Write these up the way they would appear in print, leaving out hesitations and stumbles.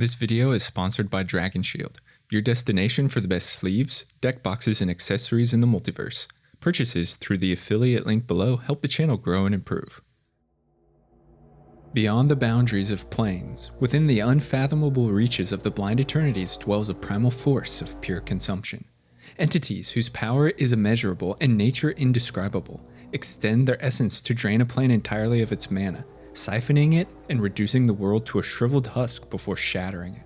This video is sponsored by Dragon Shield, your destination for the best sleeves, deck boxes, and accessories in the multiverse. Purchases through the affiliate link below help the channel grow and improve. Beyond the boundaries of planes, within the unfathomable reaches of the blind eternities dwells a primal force of pure consumption. Entities whose power is immeasurable and nature indescribable extend their essence to drain a plane entirely of its mana, siphoning it and reducing the world to a shriveled husk before shattering it.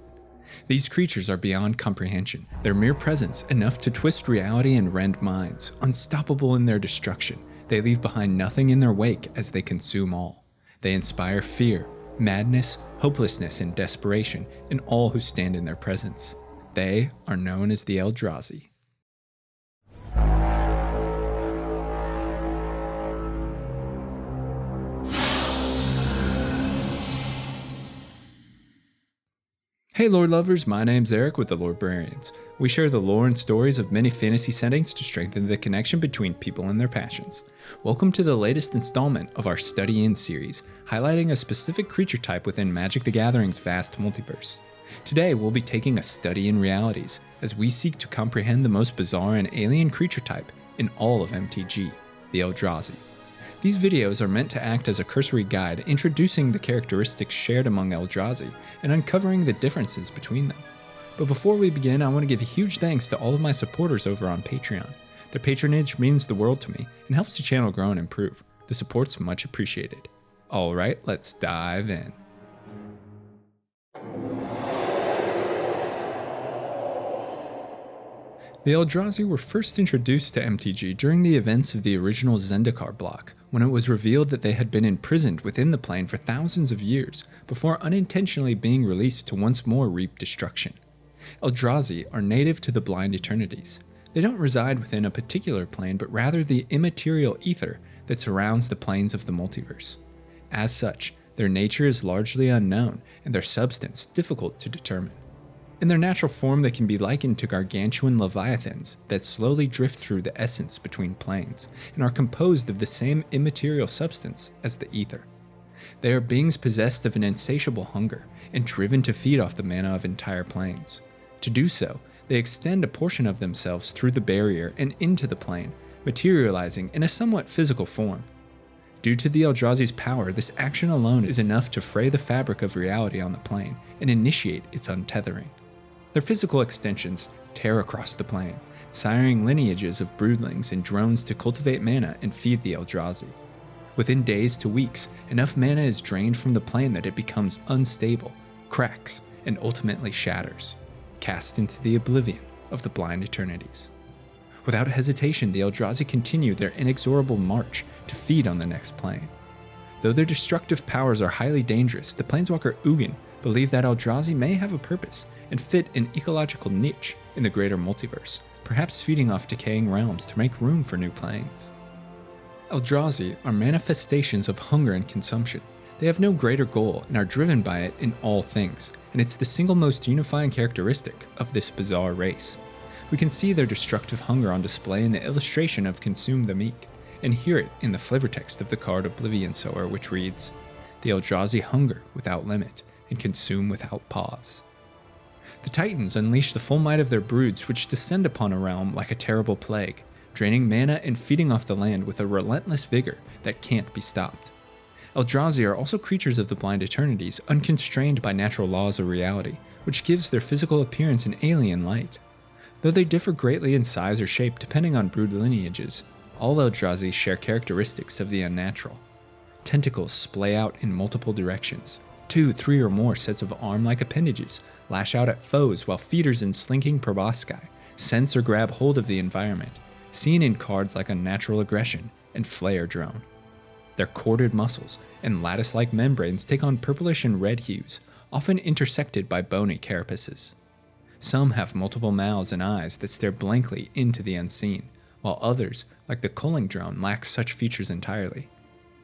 These creatures are beyond comprehension, their mere presence enough to twist reality and rend minds. Unstoppable in their destruction, they leave behind nothing in their wake as they consume all. They inspire fear, madness, hopelessness, and desperation in all who stand in their presence. They are known as the Eldrazi. Hey lore lovers, my name's Eric with the Lorebrarians. We share the lore and stories of many fantasy settings to strengthen the connection between people and their passions. Welcome to the latest installment of our Study In series, highlighting a specific creature type within Magic the Gathering's vast multiverse. Today we'll be taking a study in realities, as we seek to comprehend the most bizarre and alien creature type in all of MTG, the Eldrazi. These videos are meant to act as a cursory guide introducing the characteristics shared among Eldrazi and uncovering the differences between them. But before we begin, I want to give a huge thanks to all of my supporters over on Patreon. Their patronage means the world to me and helps the channel grow and improve. The support's much appreciated. Alright, let's dive in. The Eldrazi were first introduced to MTG during the events of the original Zendikar block, when it was revealed that they had been imprisoned within the plane for thousands of years before unintentionally being released to once more reap destruction. Eldrazi are native to the blind eternities. They don't reside within a particular plane, but rather the immaterial ether that surrounds the planes of the multiverse. As such, their nature is largely unknown and their substance difficult to determine. In their natural form, they can be likened to gargantuan leviathans that slowly drift through the essence between planes and are composed of the same immaterial substance as the ether. They are beings possessed of an insatiable hunger and driven to feed off the mana of entire planes. To do so, they extend a portion of themselves through the barrier and into the plane, materializing in a somewhat physical form. Due to the Eldrazi's power, this action alone is enough to fray the fabric of reality on the plane and initiate its untethering. Their physical extensions tear across the plane, siring lineages of broodlings and drones to cultivate mana and feed the Eldrazi. Within days to weeks, enough mana is drained from the plane that it becomes unstable, cracks, and ultimately shatters, cast into the oblivion of the blind eternities. Without hesitation, the Eldrazi continue their inexorable march to feed on the next plane. Though their destructive powers are highly dangerous, the planeswalker Ugin believe that Eldrazi may have a purpose and fit an ecological niche in the greater multiverse, perhaps feeding off decaying realms to make room for new planes. Eldrazi are manifestations of hunger and consumption. They have no greater goal and are driven by it in all things, and it's the single most unifying characteristic of this bizarre race. We can see their destructive hunger on display in the illustration of Consume the Meek, and hear it in the flavor text of the card Oblivion Sower, which reads, "The Eldrazi hunger without limit, and consume without pause." The Titans unleash the full might of their broods, which descend upon a realm like a terrible plague, draining mana and feeding off the land with a relentless vigor that can't be stopped. Eldrazi are also creatures of the blind eternities, unconstrained by natural laws of reality, which gives their physical appearance an alien light. Though they differ greatly in size or shape depending on brood lineages, all Eldrazi share characteristics of the unnatural. Tentacles splay out in multiple directions. 2, 3, or more sets of arm-like appendages lash out at foes, while feeders and slinking proboscis sense or grab hold of the environment, seen in cards like Unnatural Aggression and Flare Drone. Their corded muscles and lattice-like membranes take on purplish and red hues, often intersected by bony carapaces. Some have multiple mouths and eyes that stare blankly into the unseen, while others, like the Culling Drone, lack such features entirely.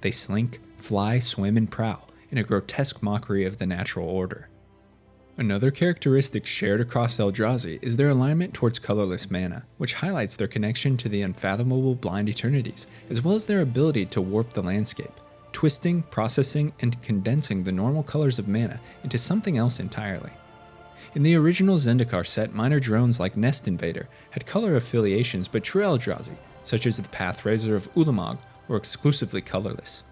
They slink, fly, swim, and prowl in a grotesque mockery of the natural order. Another characteristic shared across Eldrazi is their alignment towards colorless mana, which highlights their connection to the unfathomable blind eternities, as well as their ability to warp the landscape, twisting, processing, and condensing the normal colors of mana into something else entirely. In the original Zendikar set, minor drones like Nest Invader had color affiliations, but true Eldrazi, such as the Pathraiser of Ulamog, were exclusively colorless.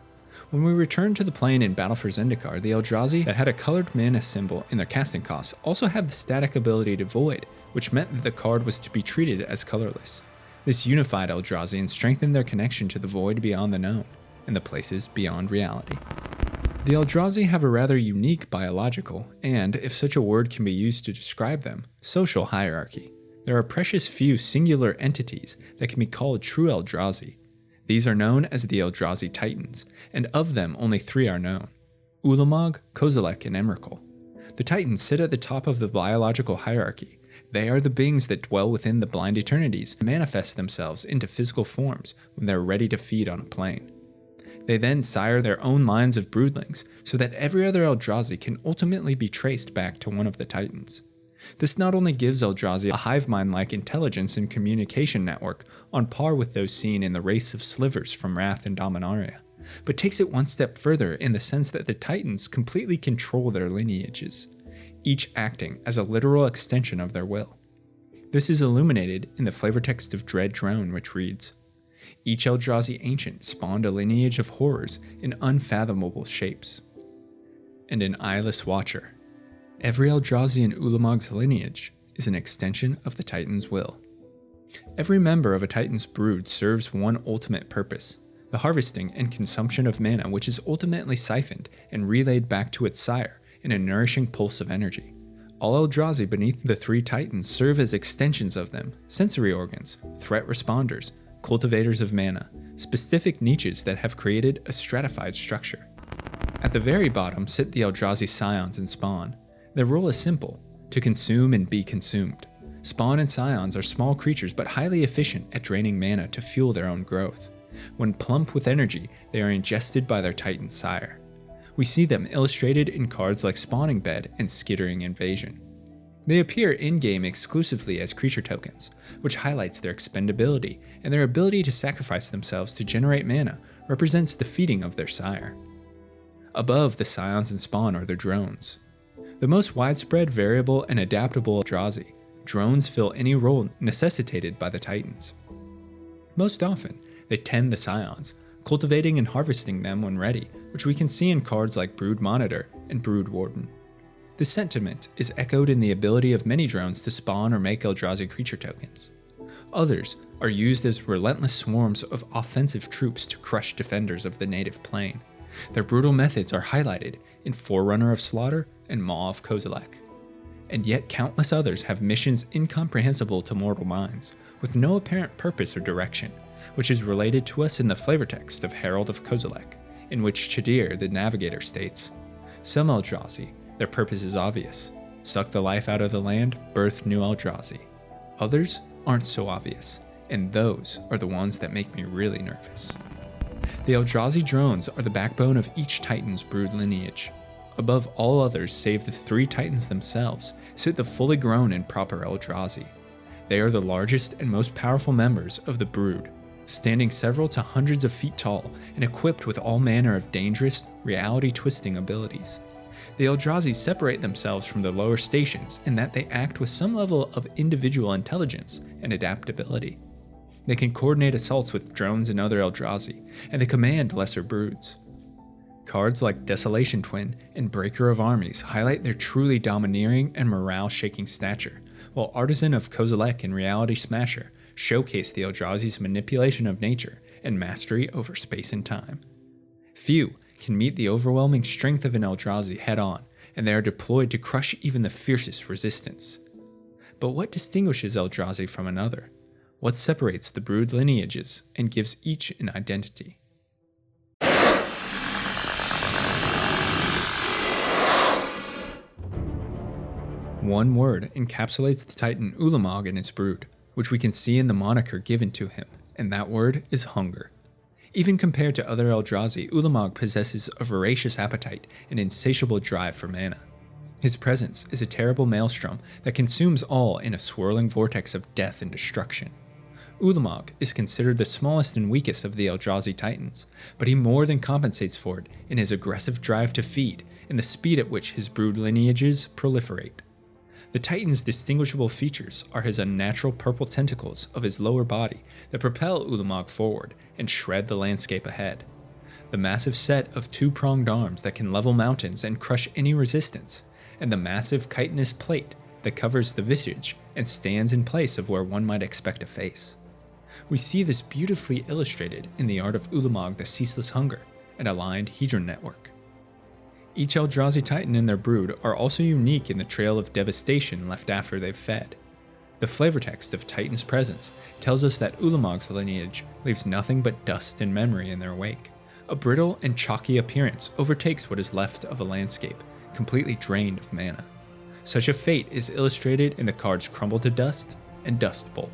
When we returned to the plane in Battle for Zendikar, the Eldrazi that had a colored mana symbol in their casting costs also had the static ability to void, which meant that the card was to be treated as colorless. This unified Eldrazi and strengthened their connection to the void beyond the known, and the places beyond reality. The Eldrazi have a rather unique biological, and, if such a word can be used to describe them, social hierarchy. There are precious few singular entities that can be called true Eldrazi. These are known as the Eldrazi Titans, and of them only 3 are known: Ulamog, Kozilek, and Emrakul. The Titans sit at the top of the biological hierarchy. They are the beings that dwell within the blind Eternities and manifest themselves into physical forms when they're ready to feed on a plane. They then sire their own minds of broodlings, so that every other Eldrazi can ultimately be traced back to one of the Titans. This not only gives Eldrazi a hive mind-like intelligence and communication network on par with those seen in the race of slivers from Wrath and Dominaria, but takes it one step further in the sense that the Titans completely control their lineages, each acting as a literal extension of their will. This is illuminated in the flavor text of Dread Drone, which reads, "Each Eldrazi ancient spawned a lineage of horrors in unfathomable shapes." And an eyeless watcher. Every Eldrazi in Ulamog's lineage is an extension of the Titan's will. Every member of a Titan's brood serves one ultimate purpose: the harvesting and consumption of mana, which is ultimately siphoned and relayed back to its sire in a nourishing pulse of energy. All Eldrazi beneath the 3 Titans serve as extensions of them: sensory organs, threat responders, cultivators of mana, specific niches that have created a stratified structure. At the very bottom sit the Eldrazi Scions and Spawn. Their role is simple: to consume and be consumed. Spawn and Scions are small creatures but highly efficient at draining mana to fuel their own growth. When plump with energy, they are ingested by their Titan sire. We see them illustrated in cards like Spawning Bed and Skittering Invasion. They appear in-game exclusively as creature tokens, which highlights their expendability, and their ability to sacrifice themselves to generate mana represents the feeding of their sire. Above the Scions and Spawn are their drones. The most widespread, variable, and adaptable Eldrazi, drones fill any role necessitated by the Titans. Most often, they tend the Scions, cultivating and harvesting them when ready, which we can see in cards like Brood Monitor and Brood Warden. This sentiment is echoed in the ability of many drones to spawn or make Eldrazi creature tokens. Others are used as relentless swarms of offensive troops to crush defenders of the native plane. Their brutal methods are highlighted in Forerunner of Slaughter and Maw of Kozilek. And yet countless others have missions incomprehensible to mortal minds, with no apparent purpose or direction, which is related to us in the flavor text of Herald of Kozilek, in which Chadir, the navigator, states, "Some Eldrazi, their purpose is obvious: suck the life out of the land, birth new Eldrazi. Others aren't so obvious, and those are the ones that make me really nervous." The Eldrazi drones are the backbone of each Titan's brood lineage. Above all others save the 3 Titans themselves sit the fully grown and proper Eldrazi. They are the largest and most powerful members of the brood, standing several to hundreds of feet tall and equipped with all manner of dangerous, reality-twisting abilities. The Eldrazi separate themselves from the lower stations in that they act with some level of individual intelligence and adaptability. They can coordinate assaults with drones and other Eldrazi, and they command lesser broods. Cards like Desolation Twin and Breaker of Armies highlight their truly domineering and morale-shaking stature, while Artisan of Kozilek and Reality Smasher showcase the Eldrazi's manipulation of nature and mastery over space and time. Few can meet the overwhelming strength of an Eldrazi head-on, and they are deployed to crush even the fiercest resistance. But what distinguishes Eldrazi from another? What separates the brood lineages and gives each an identity? One word encapsulates the Titan Ulamog and his brood, which we can see in the moniker given to him, and that word is hunger. Even compared to other Eldrazi, Ulamog possesses a voracious appetite and insatiable drive for mana. His presence is a terrible maelstrom that consumes all in a swirling vortex of death and destruction. Ulamog is considered the smallest and weakest of the Eldrazi Titans, but he more than compensates for it in his aggressive drive to feed and the speed at which his brood lineages proliferate. The Titan's distinguishable features are his unnatural purple tentacles of his lower body that propel Ulamog forward and shred the landscape ahead, the massive set of two-pronged arms that can level mountains and crush any resistance, and the massive chitinous plate that covers the visage and stands in place of where one might expect a face. We see this beautifully illustrated in the art of Ulamog the Ceaseless Hunger, an aligned hedron network. Each Eldrazi Titan and their brood are also unique in the trail of devastation left after they've fed. The flavor text of Titan's presence tells us that Ulamog's lineage leaves nothing but dust and memory in their wake. A brittle and chalky appearance overtakes what is left of a landscape, completely drained of mana. Such a fate is illustrated in the cards Crumble to Dust and Dust Bowl.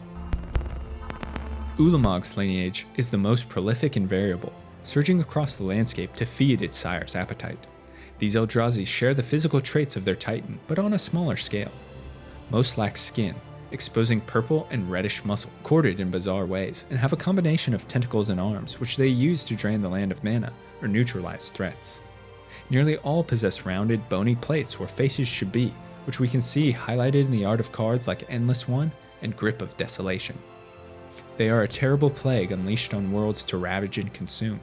Ulamog's lineage is the most prolific and variable, surging across the landscape to feed its sire's appetite. These Eldrazi share the physical traits of their Titan, but on a smaller scale. Most lack skin, exposing purple and reddish muscle, corded in bizarre ways, and have a combination of tentacles and arms which they use to drain the land of mana or neutralize threats. Nearly all possess rounded, bony plates where faces should be, which we can see highlighted in the art of cards like Endless One and Grip of Desolation. They are a terrible plague unleashed on worlds to ravage and consume,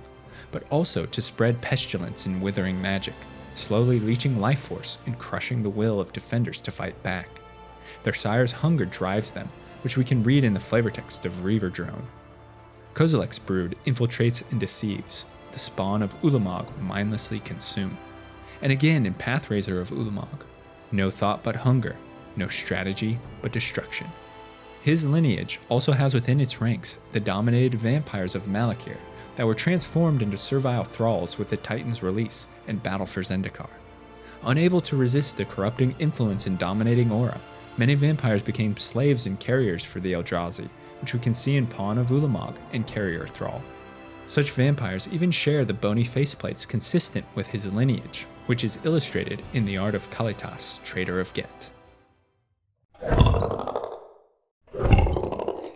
but also to spread pestilence and withering magic, slowly leeching life force and crushing the will of defenders to fight back. Their sire's hunger drives them, which we can read in the flavor text of Reaver Drone. Kozilek's brood infiltrates and deceives, the spawn of Ulamog mindlessly consume. And again in Pathraiser of Ulamog, no thought but hunger, no strategy but destruction. His lineage also has within its ranks the dominated vampires of Malakir that were transformed into servile thralls with the Titan's release and Battle for Zendikar. Unable to resist the corrupting influence and dominating aura, many vampires became slaves and carriers for the Eldrazi, which we can see in Pawn of Ulamog and Carrier Thrall. Such vampires even share the bony faceplates consistent with his lineage, which is illustrated in the art of Kalitas, Trader of Get.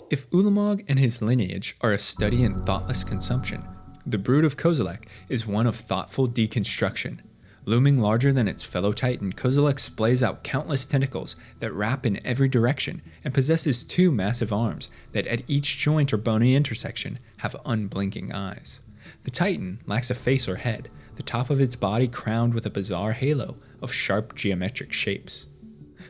If Ulamog and his lineage are a study in thoughtless consumption, the brood of Kozilek is one of thoughtful deconstruction. Looming larger than its fellow Titan, Kozilek splays out countless tentacles that wrap in every direction and possesses two massive arms that at each joint or bony intersection have unblinking eyes. The Titan lacks a face or head, the top of its body crowned with a bizarre halo of sharp geometric shapes.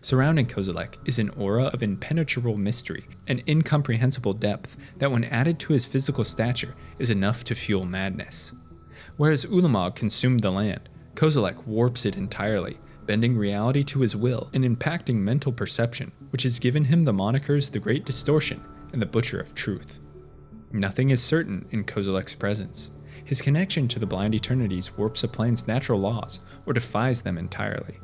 Surrounding Kozilek is an aura of impenetrable mystery and incomprehensible depth that when added to his physical stature is enough to fuel madness. Whereas Ulamog consumed the land, Kozilek warps it entirely, bending reality to his will and impacting mental perception, which has given him the monikers The Great Distortion and the Butcher of Truth. Nothing is certain in Kozilek's presence. His connection to the blind eternities warps a plane's natural laws or defies them entirely.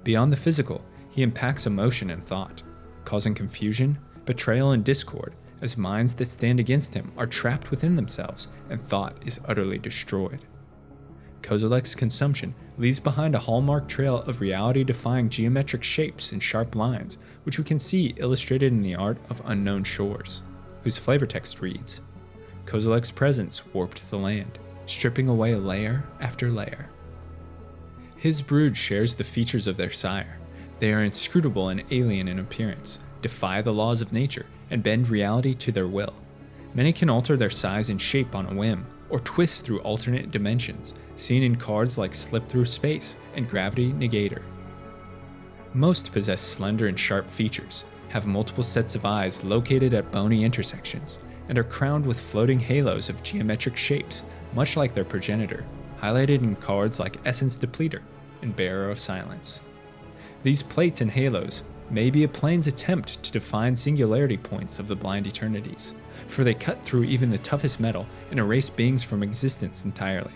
Beyond the physical, he impacts emotion and thought, causing confusion, betrayal, and discord as minds that stand against him are trapped within themselves and thought is utterly destroyed. Kozilek's consumption leaves behind a hallmark trail of reality-defying geometric shapes and sharp lines, which we can see illustrated in the art of Unknown Shores, whose flavor text reads, Kozilek's presence warped the land, stripping away layer after layer. His brood shares the features of their sire. They are inscrutable and alien in appearance, defy the laws of nature, and bend reality to their will. Many can alter their size and shape on a whim, or twist through alternate dimensions, seen in cards like Slip Through Space and Gravity Negator. Most possess slender and sharp features, have multiple sets of eyes located at bony intersections, and are crowned with floating halos of geometric shapes, much like their progenitor, highlighted in cards like Essence Depleter and Bearer of Silence. These plates and halos may be a plane's attempt to define singularity points of the blind eternities, for they cut through even the toughest metal and erase beings from existence entirely.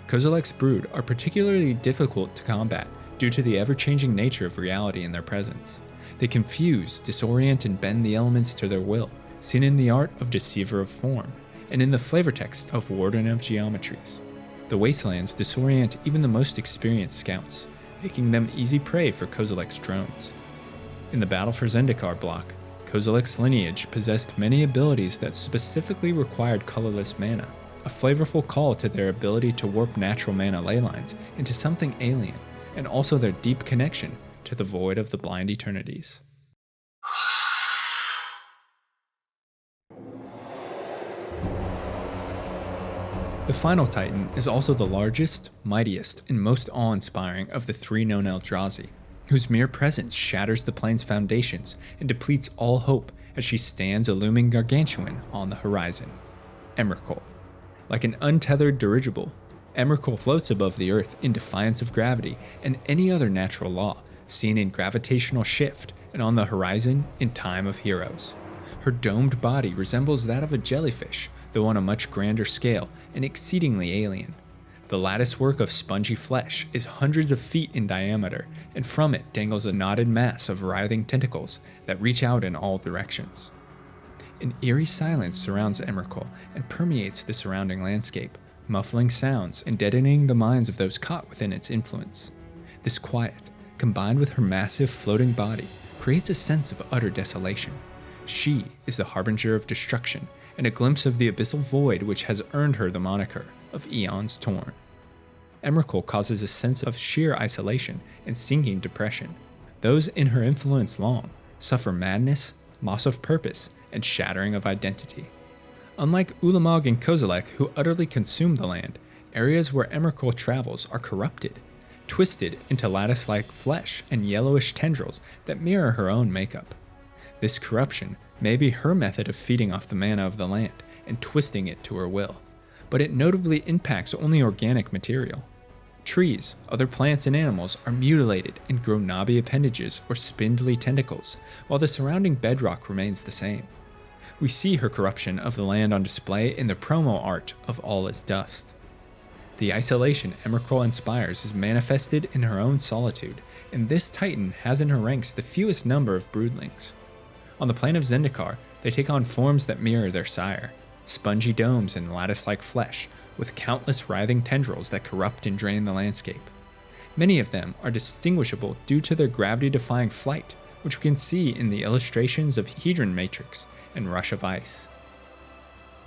Kozilek's brood are particularly difficult to combat due to the ever-changing nature of reality in their presence. They confuse, disorient, and bend the elements to their will, seen in the art of Deceiver of Form, and in the flavor text of Warden of Geometries. The Wastelands disorient even the most experienced scouts, making them easy prey for Kozilek's drones. In the Battle for Zendikar block, Kozilek's lineage possessed many abilities that specifically required colorless mana, a flavorful call to their ability to warp natural mana leylines into something alien, and also their deep connection to to the void of the blind eternities. The final Titan is also the largest, mightiest, and most awe-inspiring of the 3 known Eldrazi, whose mere presence shatters the plane's foundations and depletes all hope as she stands a looming gargantuan on the horizon. Emrakul. Like an untethered dirigible, Emrakul floats above the Earth in defiance of gravity and any other natural law, seen in gravitational shift and on the horizon in time of heroes. Her domed body resembles that of a jellyfish, though on a much grander scale and exceedingly alien. The latticework of spongy flesh is hundreds of feet in diameter, and from it dangles a knotted mass of writhing tentacles that reach out in all directions. An eerie silence surrounds Emrakul and permeates the surrounding landscape, muffling sounds and deadening the minds of those caught within its influence. This quiet, combined with her massive floating body, creates a sense of utter desolation. She is the harbinger of destruction, and a glimpse of the abyssal void which has earned her the moniker of Eons Torn. Emrakul causes a sense of sheer isolation and sinking depression. Those in her influence long suffer madness, loss of purpose, and shattering of identity. Unlike Ulamog and Kozilek, who utterly consume the land, areas where Emrakul travels are corrupted, twisted into lattice-like flesh and yellowish tendrils that mirror her own makeup. This corruption may be her method of feeding off the mana of the land and twisting it to her will, but it notably impacts only organic material. Trees, other plants, and animals are mutilated and grow knobby appendages or spindly tentacles, while the surrounding bedrock remains the same. We see her corruption of the land on display in the promo art of All Is Dust. The isolation Emrakul inspires is manifested in her own solitude, and this Titan has in her ranks the fewest number of broodlings. On the plane of Zendikar, they take on forms that mirror their sire, spongy domes and lattice-like flesh, with countless writhing tendrils that corrupt and drain the landscape. Many of them are distinguishable due to their gravity-defying flight, which we can see in the illustrations of Hedron Matrix and Rush of Ice.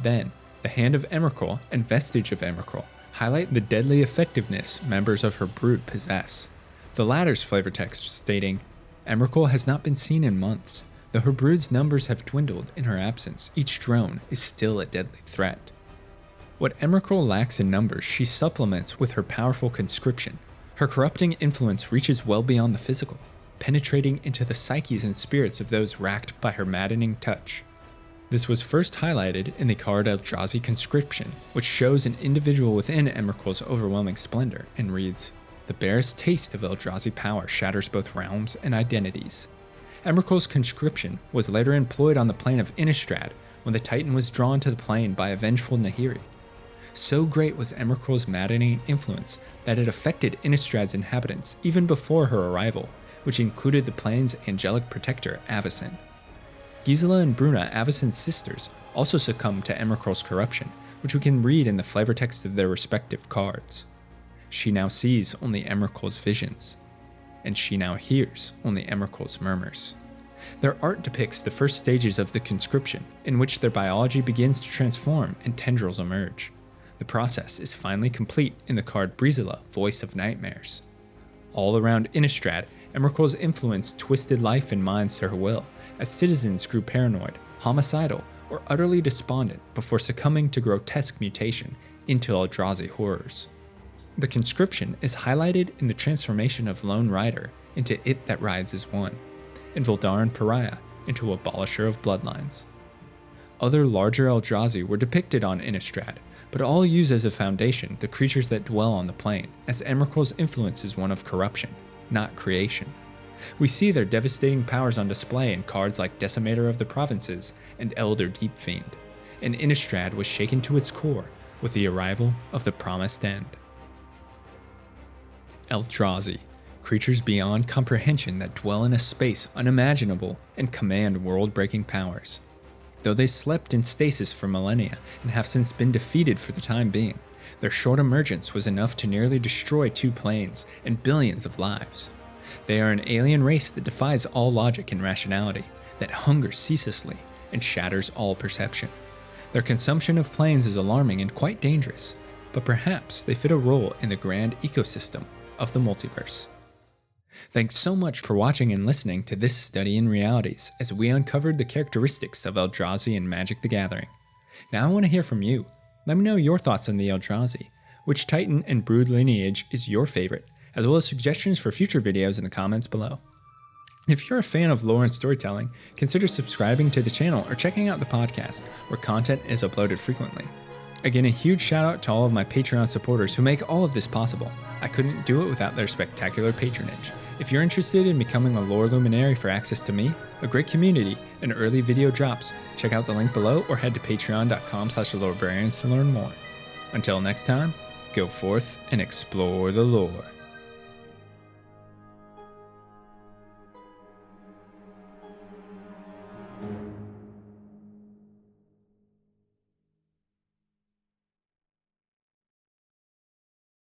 Then, the Hand of Emrakul and Vestige of Emrakul highlight the deadly effectiveness members of her brood possess. The latter's flavor text stating, "Emrakul has not been seen in months. Though her brood's numbers have dwindled in her absence, each drone is still a deadly threat." What Emrakul lacks in numbers, she supplements with her powerful conscription. Her corrupting influence reaches well beyond the physical, penetrating into the psyches and spirits of those racked by her maddening touch. This was first highlighted in the card Eldrazi Conscription, which shows an individual within Emrakul's overwhelming splendor and reads, "The barest taste of Eldrazi power shatters both realms and identities." Emrakul's conscription was later employed on the plane of Innistrad when the Titan was drawn to the plane by a vengeful Nahiri. So great was Emrakul's maddening influence that it affected Innistrad's inhabitants even before her arrival, which included the plane's angelic protector, Avacyn. Gisela and Bruna, Avacyn's sisters, also succumbed to Emrakul's corruption, which we can read in the flavor text of their respective cards. She now sees only Emrakul's visions, and she now hears only Emrakul's murmurs. Their art depicts the first stages of the conscription, in which their biology begins to transform and tendrils emerge. The process is finally complete in the card Brizila, Voice of Nightmares. All around Innistrad, Emrakul's influence twisted life and minds to her will, as citizens grew paranoid, homicidal, or utterly despondent before succumbing to grotesque mutation into Eldrazi horrors. The conscription is highlighted in the transformation of Lone Rider into It That Rides As One, and Voldaren Pariah into Abolisher of Bloodlines. Other larger Eldrazi were depicted on Innistrad, but all use as a foundation the creatures that dwell on the plane, as Emrakul's influence is one of corruption, not creation. We see their devastating powers on display in cards like Decimator of the Provinces and Elder Deep Fiend, and Innistrad was shaken to its core with the arrival of the Promised End. Eldrazi, creatures beyond comprehension that dwell in a space unimaginable and command world-breaking powers. Though they slept in stasis for millennia and have since been defeated for the time being, their short emergence was enough to nearly destroy 2 planes and billions of lives. They are an alien race that defies all logic and rationality, that hungers ceaselessly and shatters all perception. Their consumption of planes is alarming and quite dangerous, but perhaps they fit a role in the grand ecosystem of the multiverse. Thanks so much for watching and listening to this study in realities as we uncovered the characteristics of Eldrazi and Magic the Gathering. Now I want to hear from you. Let me know your thoughts on the Eldrazi. Which Titan and Brood lineage is your favorite, as well as suggestions for future videos in the comments below. If you're a fan of lore and storytelling, consider subscribing to the channel or checking out the podcast, where content is uploaded frequently. Again, a huge shout out to all of my Patreon supporters who make all of this possible. I couldn't do it without their spectacular patronage. If you're interested in becoming a lore luminary for access to me, a great community, and early video drops, check out the link below or head to patreon.com/Lorebrarians to learn more. Until next time, go forth and explore the lore.